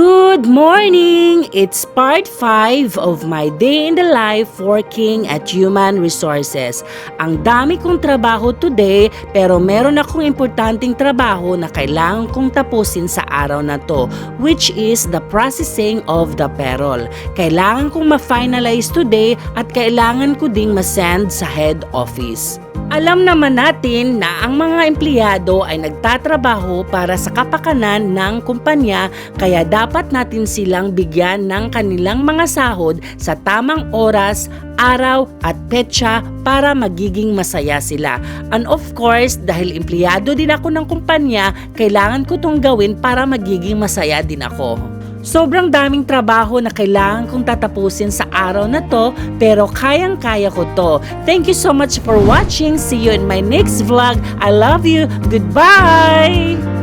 Good morning! It's part 5 of my day in the life working at Human Resources. Ang dami kong trabaho today pero meron akong importanteng trabaho na kailangan kong tapusin sa araw na to, which is the processing of the payroll. Kailangan kong ma-finalize today at kailangan ko ding ma-send sa head office. Alam naman natin na ang mga empleyado ay nagtatrabaho para sa kapakanan ng kumpanya, kaya dapat natin silang bigyan ng kanilang mga sahod sa tamang oras, araw at petsa para magiging masaya sila. And of course, dahil empleyado din ako ng kumpanya, kailangan ko itong gawin para magiging masaya din ako. Sobrang daming trabaho na kailangan kong tatapusin sa araw na to, pero kayang-kaya ko to. Thank you so much for watching. See you in my next vlog. I love you. Goodbye!